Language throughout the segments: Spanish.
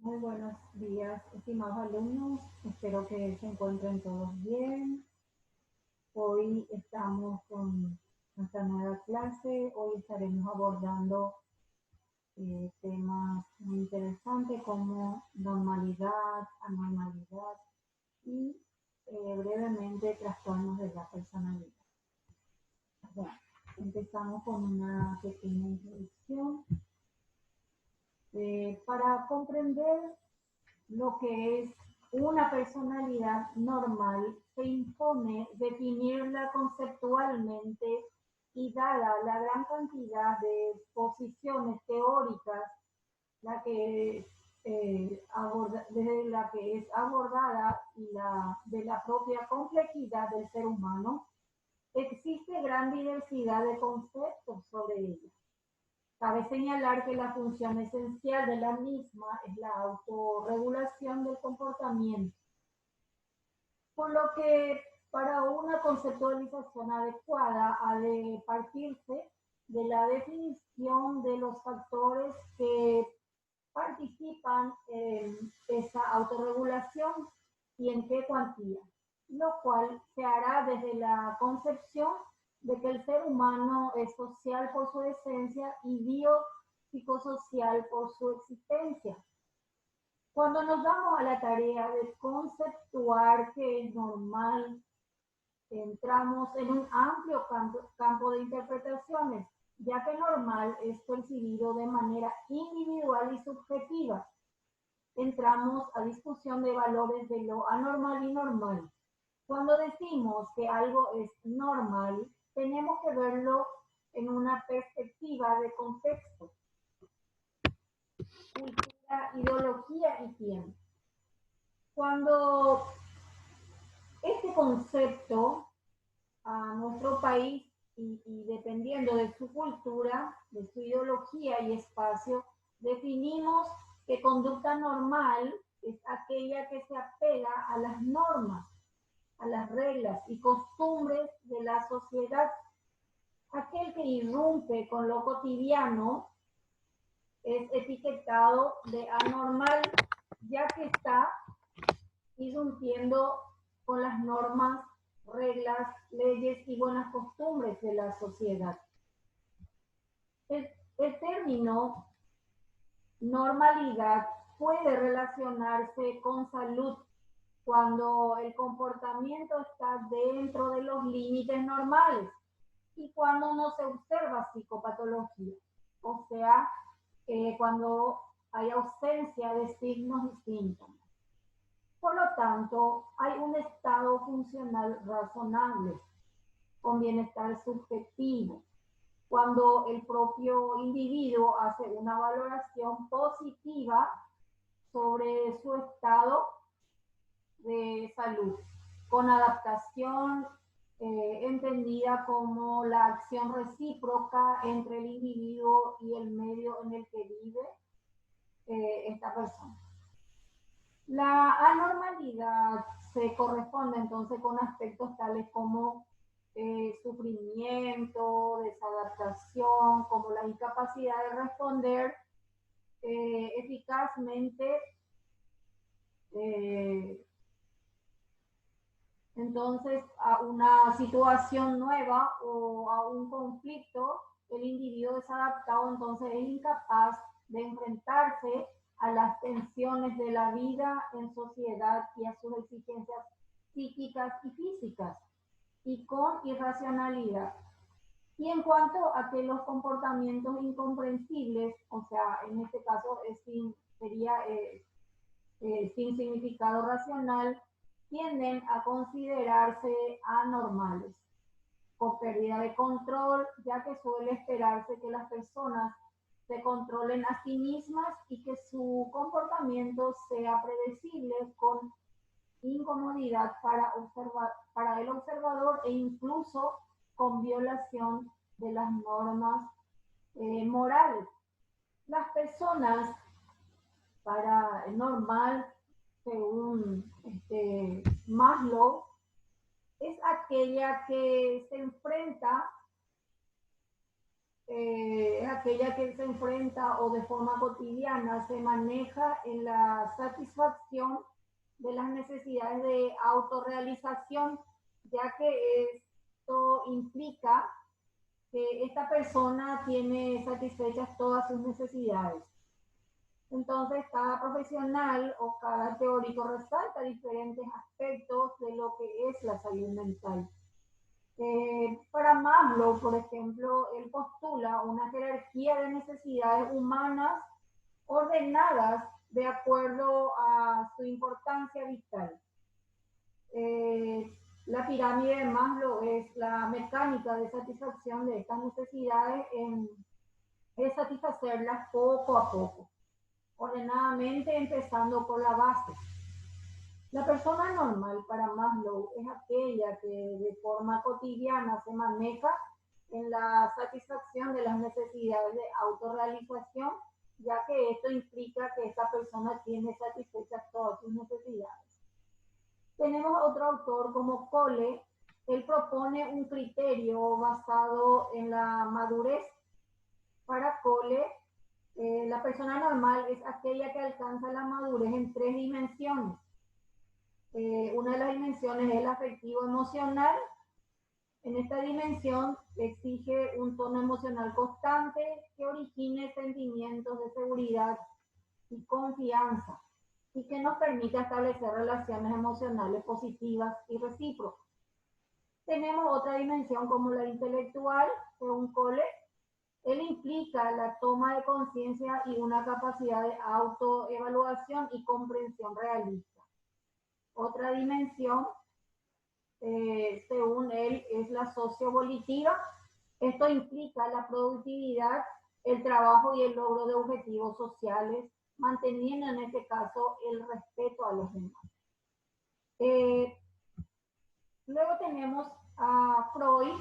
Muy buenos días, estimados alumnos. Espero que se encuentren todos bien. Hoy estamos con nuestra nueva clase. Hoy estaremos abordando temas muy interesantes como normalidad, anormalidad y brevemente trastornos de la personalidad. Bueno, empezamos con una pequeña introducción. Para comprender lo que es una personalidad normal, se impone definirla conceptualmente y dada la gran cantidad de posiciones teóricas desde la que es abordada y de la propia complejidad del ser humano, existe gran diversidad de conceptos sobre ella. Cabe señalar que la función esencial de la misma es la autorregulación del comportamiento, por lo que para una conceptualización adecuada ha de partirse de la definición de los factores que participan en esa autorregulación y en qué cuantía, lo cual se hará desde la concepción de que el ser humano es social por su esencia y biopsicosocial por su existencia. Cuando nos damos a la tarea de conceptuar qué es normal, entramos en un amplio campo de interpretaciones, ya que normal es percibido de manera individual y subjetiva. Entramos a discusión de valores de lo anormal y normal. Cuando decimos que algo es normal, tenemos que verlo en una perspectiva de contexto, cultura, ideología y tiempo. Cuando este concepto a nuestro país y dependiendo de su cultura, de su ideología y espacio, definimos que conducta normal es aquella que se apega a las normas, a las reglas y costumbres de la sociedad. Aquel que irrumpe con lo cotidiano es etiquetado de anormal, ya que está irrumpiendo con las normas, reglas, leyes y buenas costumbres de la sociedad. El término normalidad puede relacionarse con salud cuando el comportamiento está dentro de los límites normales y cuando no se observa psicopatología, o sea, cuando hay ausencia de signos y síntomas. Por lo tanto, hay un estado funcional razonable, con bienestar subjetivo, cuando el propio individuo hace una valoración positiva sobre su estado de salud, con adaptación entendida como la acción recíproca entre el individuo y el medio en el que vive esta persona. La anormalidad se corresponde entonces con aspectos tales como sufrimiento, desadaptación, como la incapacidad de responder eficazmente entonces a una situación nueva o a un conflicto. El individuo desadaptado entonces es incapaz de enfrentarse a las tensiones de la vida en sociedad y a sus exigencias psíquicas y físicas, y con irracionalidad. Y en cuanto a que los comportamientos incomprensibles, o sea, en este caso sería sin significado racional, tienden a considerarse anormales, con pérdida de control, ya que suele esperarse que las personas se controlen a sí mismas y que su comportamiento sea predecible, con incomodidad para el observador e incluso con violación de las normas morales. Las personas normal, según Maslow, es aquella que se enfrenta es aquella que se enfrenta o de forma cotidiana se maneja en la satisfacción de las necesidades de autorrealización, ya que esto implica que esta persona tiene satisfechas todas sus necesidades. Entonces, cada profesional o cada teórico resalta diferentes aspectos de lo que es la salud mental. Para Maslow, por ejemplo, él postula una jerarquía de necesidades humanas ordenadas de acuerdo a su importancia vital. La pirámide de Maslow es la mecánica de satisfacción de estas necesidades es satisfacerlas poco a poco, ordenadamente empezando por la base. La persona normal para Maslow es aquella que de forma cotidiana se maneja en la satisfacción de las necesidades de autorrealización, ya que esto implica que esta persona tiene satisfechas todas sus necesidades. Tenemos otro autor como Cole. Él propone un criterio basado en la madurez. Para Cole, la persona normal es aquella que alcanza la madurez en 3 dimensiones. Una de las dimensiones es el afectivo emocional. En esta dimensión exige un tono emocional constante que origine sentimientos de seguridad y confianza y que nos permita establecer relaciones emocionales positivas y recíprocas. Tenemos otra dimensión como la intelectual, según Cole. Él implica la toma de conciencia y una capacidad de autoevaluación y comprensión realista. Otra dimensión, según él, es la sociovolitiva. Esto implica la productividad, el trabajo y el logro de objetivos sociales, manteniendo en este caso el respeto a los demás. Luego tenemos a Freud.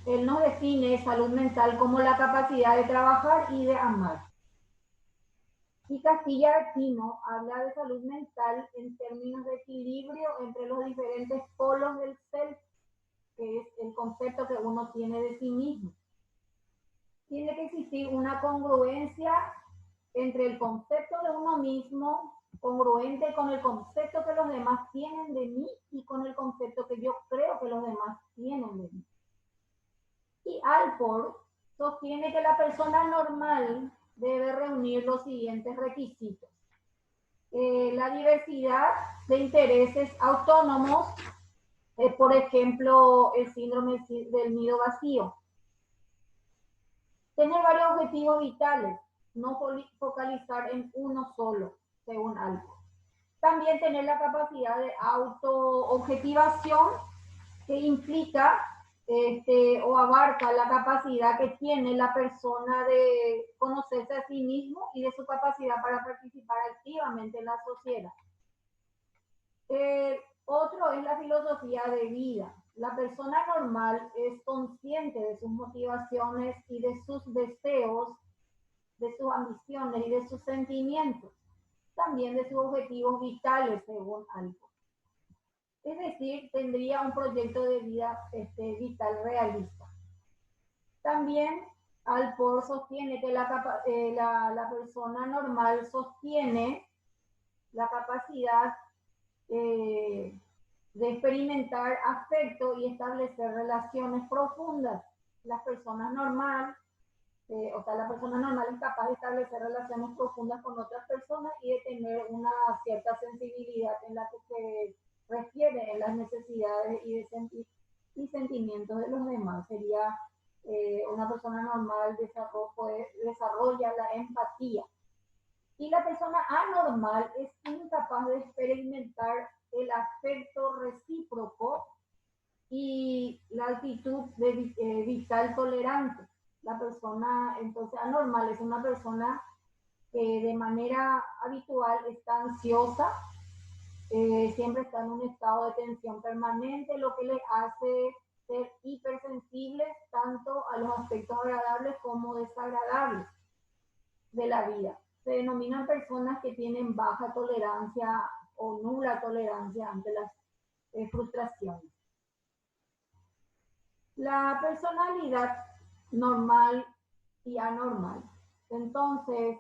Él nos define salud mental como la capacidad de trabajar y de amar. Y Castilla-Arquino habla de salud mental en términos de equilibrio entre los diferentes polos del self, que es el concepto que uno tiene de sí mismo. Tiene que existir una congruencia entre el concepto de uno mismo, congruente con el concepto que los demás tienen de mí y con el concepto que yo creo que los demás tienen de mí. Y Alport sostiene que la persona normal debe reunir los siguientes requisitos. La diversidad de intereses autónomos, por ejemplo, el síndrome del nido vacío. Tener varios objetivos vitales, no focalizar en uno solo, según Alport. También tener la capacidad de autoobjetivación, que implica o abarca la capacidad que tiene la persona de conocerse a sí mismo y de su capacidad para participar activamente en la sociedad. Otro es la filosofía de vida. La persona normal es consciente de sus motivaciones y de sus deseos, de sus ambiciones y de sus sentimientos, también de sus objetivos vitales, según Alport. Es decir, tendría un proyecto de vida vital realista. También Alport sostiene que la persona normal sostiene la capacidad de experimentar afecto y establecer relaciones profundas. La persona normal es capaz de establecer relaciones profundas con otras personas y de tener una cierta sensibilidad en la que se refiere en las necesidades y sentimientos de los demás. Sería una persona normal desarrolla la empatía. Y la persona anormal es incapaz de experimentar el afecto recíproco y la actitud vital tolerante. La persona entonces anormal es una persona que de manera habitual está ansiosa, siempre está en un estado de tensión permanente, lo que les hace ser hipersensibles tanto a los aspectos agradables como desagradables de la vida. Se denominan personas que tienen baja tolerancia o nula tolerancia ante las frustraciones. La personalidad normal y anormal. Entonces,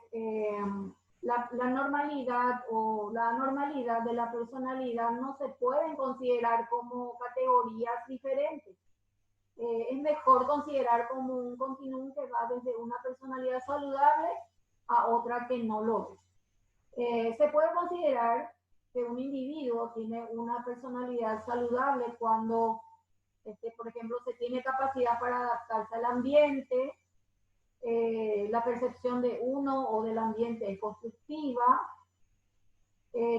la normalidad o la anormalidad de la personalidad no se pueden considerar como categorías diferentes. Es mejor considerar como un continuum que va desde una personalidad saludable a otra que no lo es. Se puede considerar que un individuo tiene una personalidad saludable cuando, por ejemplo, se tiene capacidad para adaptarse al ambiente, la percepción de uno o del ambiente es constructiva,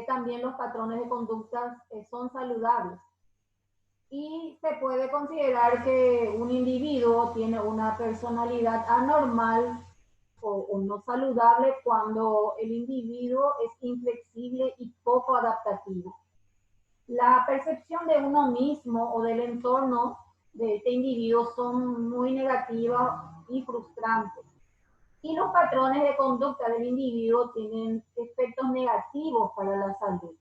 también los patrones de conductas son saludables. Y se puede considerar que un individuo tiene una personalidad anormal o no saludable cuando el individuo es inflexible y poco adaptativo. La percepción de uno mismo o del entorno de este individuo son muy negativas y frustrantes. Y los patrones de conducta del individuo tienen efectos negativos para la salud.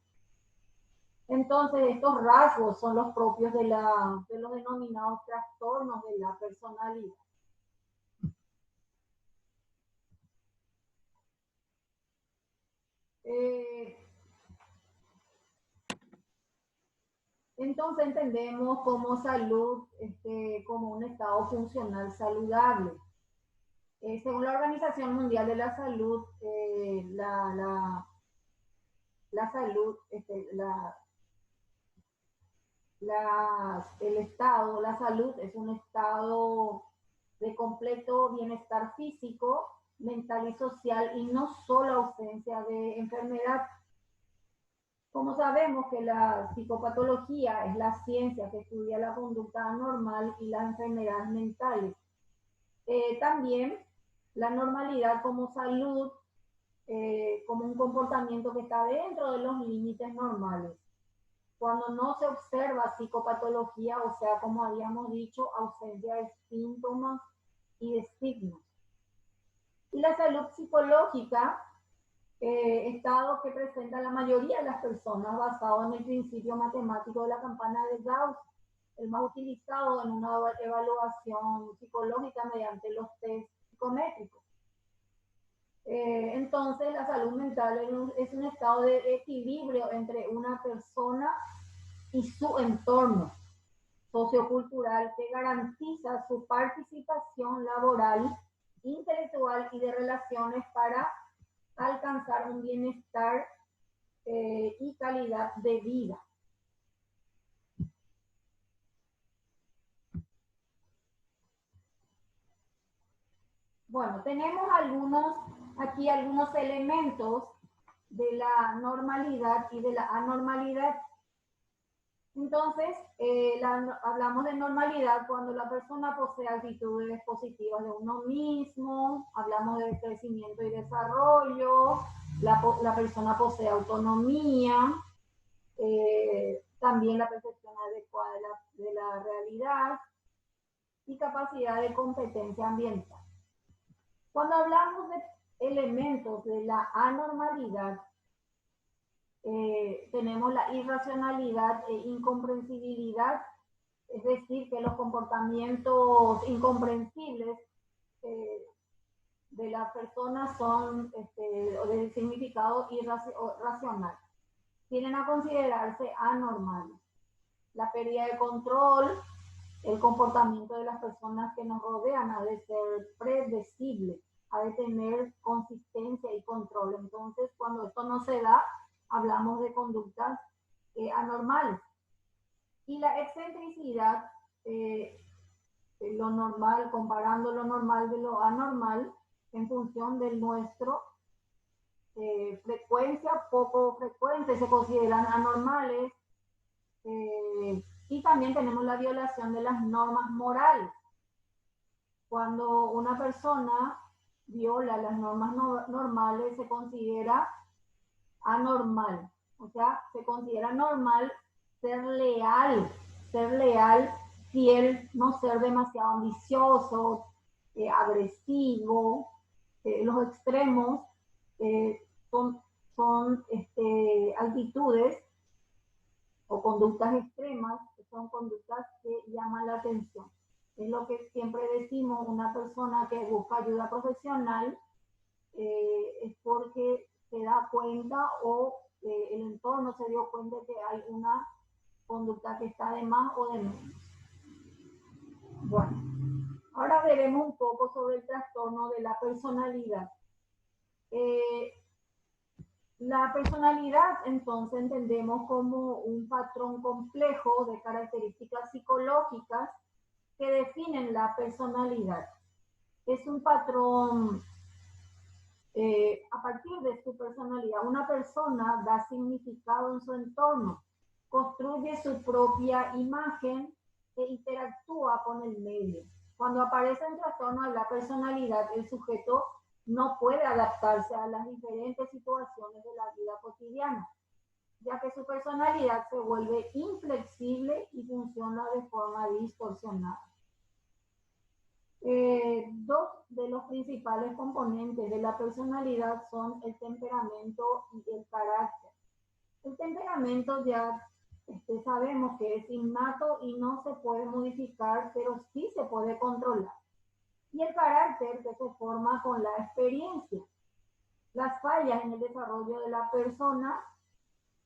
Entonces, estos rasgos son los propios de los denominados trastornos de la personalidad. Entonces entendemos como salud como un estado funcional saludable. Según la Organización Mundial de la Salud, la salud, el estado, la salud es un estado de completo bienestar físico, mental y social y no solo ausencia de enfermedad. Como sabemos que la psicopatología es la ciencia que estudia la conducta anormal y las enfermedades mentales. También la normalidad como salud, como un comportamiento que está dentro de los límites normales. Cuando no se observa psicopatología, o sea, como habíamos dicho, ausencia de síntomas y de signos. Y la salud psicológica, estado que presenta la mayoría de las personas basado en el principio matemático de la campana de Gauss, el más utilizado en una evaluación psicológica mediante los test psicométricos. Entonces, la salud mental es un estado de equilibrio entre una persona y su entorno sociocultural que garantiza su participación laboral, intelectual y de relaciones para alcanzar un bienestar y calidad de vida. Bueno, tenemos aquí algunos elementos de la normalidad y de la anormalidad. Entonces, hablamos de normalidad cuando la persona posee actitudes positivas de uno mismo, hablamos de crecimiento y desarrollo, la persona posee autonomía, también la percepción adecuada de la realidad y capacidad de competencia ambiental. Cuando hablamos de elementos de la anormalidad, tenemos la irracionalidad e incomprensibilidad, es decir, que los comportamientos incomprensibles de las personas son de significado irracional. Tienen a considerarse anormales. La pérdida de control, el comportamiento de las personas que nos rodean ha de ser predecible, ha de tener consistencia y control. Entonces, cuando esto no se da, hablamos de conductas anormales. Y la excentricidad, lo normal, comparando lo normal de lo anormal en función de nuestro frecuencia, poco frecuente, se consideran anormales. Y también tenemos la violación de las normas morales. Cuando una persona viola las normas normales, se considera anormal. O sea, se considera normal ser leal, fiel, no ser demasiado ambicioso, agresivo. Los extremos son actitudes o conductas extremas, que son conductas que llaman la atención. Es lo que siempre decimos, una persona que busca ayuda profesional es porque se da cuenta o el entorno se dio cuenta que hay una conducta que está de más o de menos. Bueno, ahora veremos un poco sobre el trastorno de la personalidad. La personalidad, entonces, entendemos como un patrón complejo de características psicológicas que definen la personalidad. Es un patrón a partir de su personalidad. Una persona da significado en su entorno, construye su propia imagen e interactúa con el medio. Cuando aparece un trastorno de la personalidad, el sujeto no puede adaptarse a las diferentes situaciones de la vida cotidiana, ya que su personalidad se vuelve inflexible y funciona de forma distorsionada. Dos de los principales componentes de la personalidad son el temperamento y el carácter. El temperamento ya sabemos que es innato y no se puede modificar, pero sí se puede controlar. Y el carácter que se forma con la experiencia. Las fallas en el desarrollo de la persona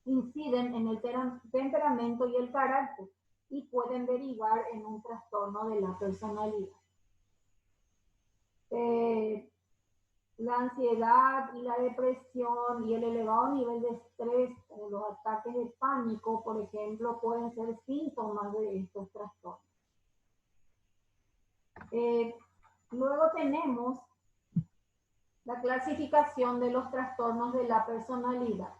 inciden en el temperamento y el carácter y pueden derivar en un trastorno de la personalidad. La ansiedad y la depresión y el elevado nivel de estrés o los ataques de pánico, por ejemplo, pueden ser síntomas de estos trastornos. Luego tenemos la clasificación de los trastornos de la personalidad.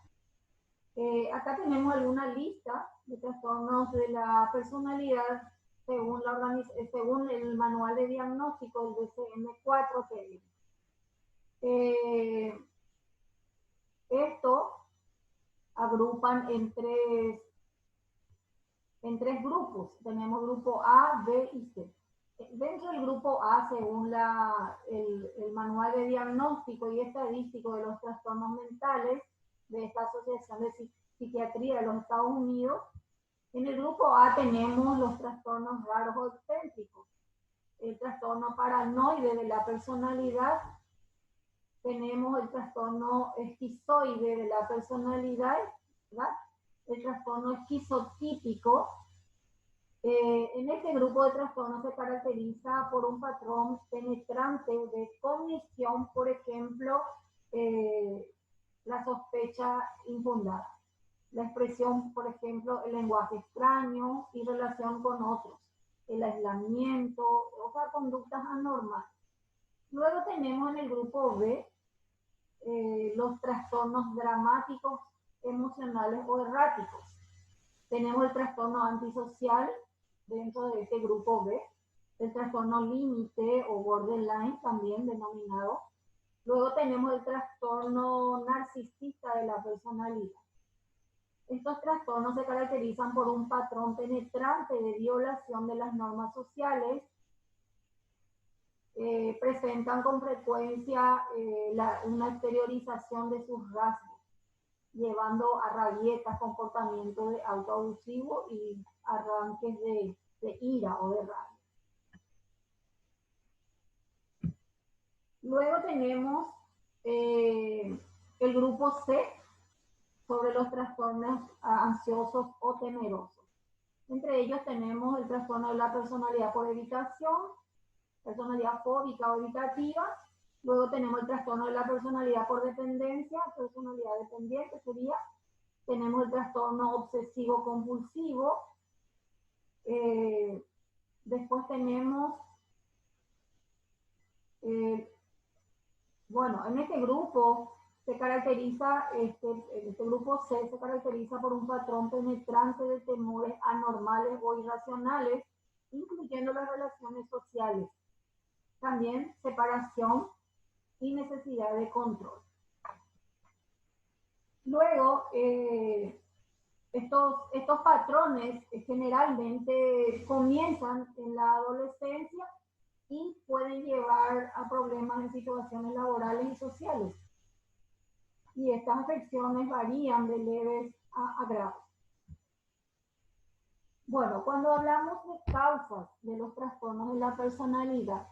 Acá tenemos alguna lista de trastornos de la personalidad según el manual de diagnóstico del DSM-4 que esto agrupan en tres grupos. Tenemos grupo A, B y C. Dentro del grupo A, según el manual de diagnóstico y estadístico de los trastornos mentales de esta Asociación de Psiquiatría de los Estados Unidos, en el grupo A tenemos los trastornos raros o excéntricos, el trastorno paranoide de la personalidad, tenemos el trastorno esquizoide de la personalidad, ¿verdad? El trastorno esquizotípico. En este grupo de trastornos se caracteriza por un patrón penetrante de cognición, por ejemplo, la sospecha infundada, la expresión, por ejemplo, el lenguaje extraño y relación con otros, el aislamiento, o sea, conductas anormales. Luego tenemos en el grupo B los trastornos dramáticos, emocionales o erráticos. Tenemos el trastorno antisocial dentro de este grupo B, el trastorno límite o borderline también denominado. Luego tenemos el trastorno narcisista de la personalidad. Estos trastornos se caracterizan por un patrón penetrante de violación de las normas sociales. Presentan con frecuencia una exteriorización de sus rasgos, llevando a rabietas, comportamiento de autoabusivo y arranques de ira o de rabia. Luego tenemos el grupo C sobre los trastornos ansiosos o temerosos. Entre ellos tenemos el trastorno de la personalidad por evitación, personalidad fóbica o evitativa. Luego tenemos el trastorno de la personalidad por dependencia, personalidad dependiente sería. Tenemos el trastorno obsesivo compulsivo. Después tenemos, bueno, en este grupo se caracteriza, este grupo C se caracteriza por un patrón penetrante de temores anormales o irracionales, incluyendo las relaciones sociales. También separación y necesidad de control. Luego, estos patrones generalmente comienzan en la adolescencia y pueden llevar a problemas en situaciones laborales y sociales. Y estas afecciones varían de leves a graves. Bueno, cuando hablamos de causas de los trastornos de la personalidad,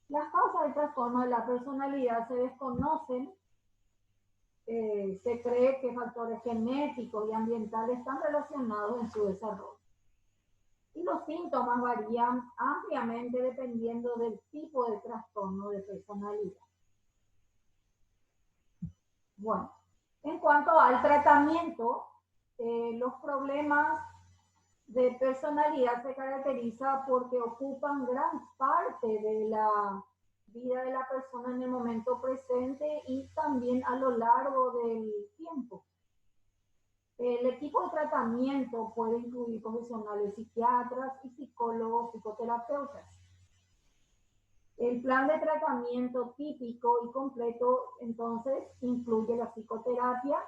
las causas del trastorno de la personalidad se desconocen. Se cree que factores genéticos y ambientales están relacionados en su desarrollo. Y los síntomas varían ampliamente dependiendo del tipo de trastorno de personalidad. Bueno, en cuanto al tratamiento, los problemas de personalidad se caracteriza porque ocupan gran parte de la vida de la persona en el momento presente y también a lo largo del tiempo. El equipo de tratamiento puede incluir profesionales psiquiatras y psicólogos, psicoterapeutas. El plan de tratamiento típico y completo entonces incluye la psicoterapia.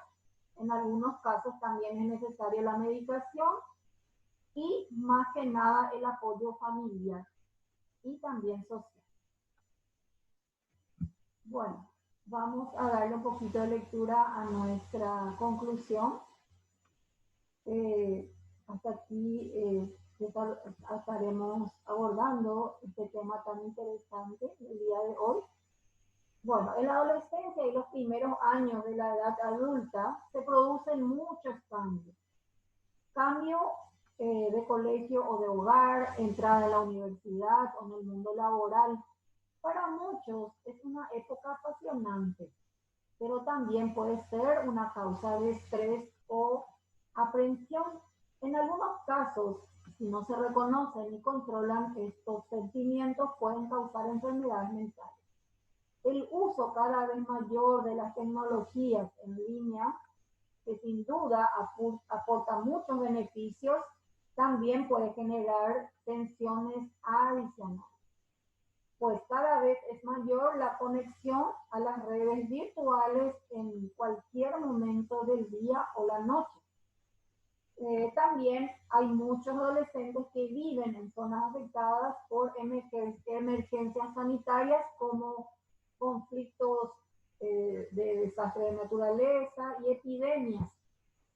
En algunos casos también es necesaria la medicación y más que nada el apoyo familiar y también social. Bueno, vamos a darle un poquito de lectura a nuestra conclusión. Hasta aquí estaremos abordando este tema tan interesante el día de hoy. Bueno, en la adolescencia y los primeros años de la edad adulta se producen muchos cambios. Cambio de colegio o de hogar, entrada a la universidad o en el mundo laboral. Para muchos es una época apasionante, pero también puede ser una causa de estrés o aprensión. En algunos casos, si no se reconocen y controlan estos sentimientos, pueden causar enfermedades mentales. El uso cada vez mayor de las tecnologías en línea, que sin duda aporta muchos beneficios, también puede generar tensiones adicionales, pues cada vez es mayor la conexión a las redes virtuales en cualquier momento del día o la noche. También hay muchos adolescentes que viven en zonas afectadas por emergencias sanitarias como conflictos de desastre de naturaleza y epidemias.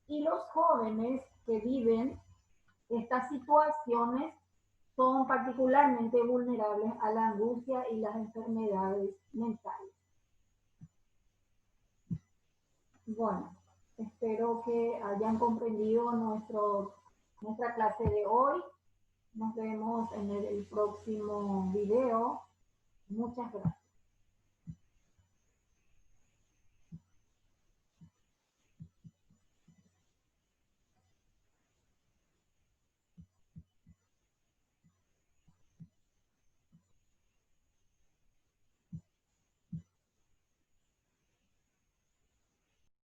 Y los jóvenes que viven estas situaciones son particularmente vulnerables a la angustia y las enfermedades mentales. Bueno, espero que hayan comprendido nuestra clase de hoy. Nos vemos en el próximo video. Muchas gracias.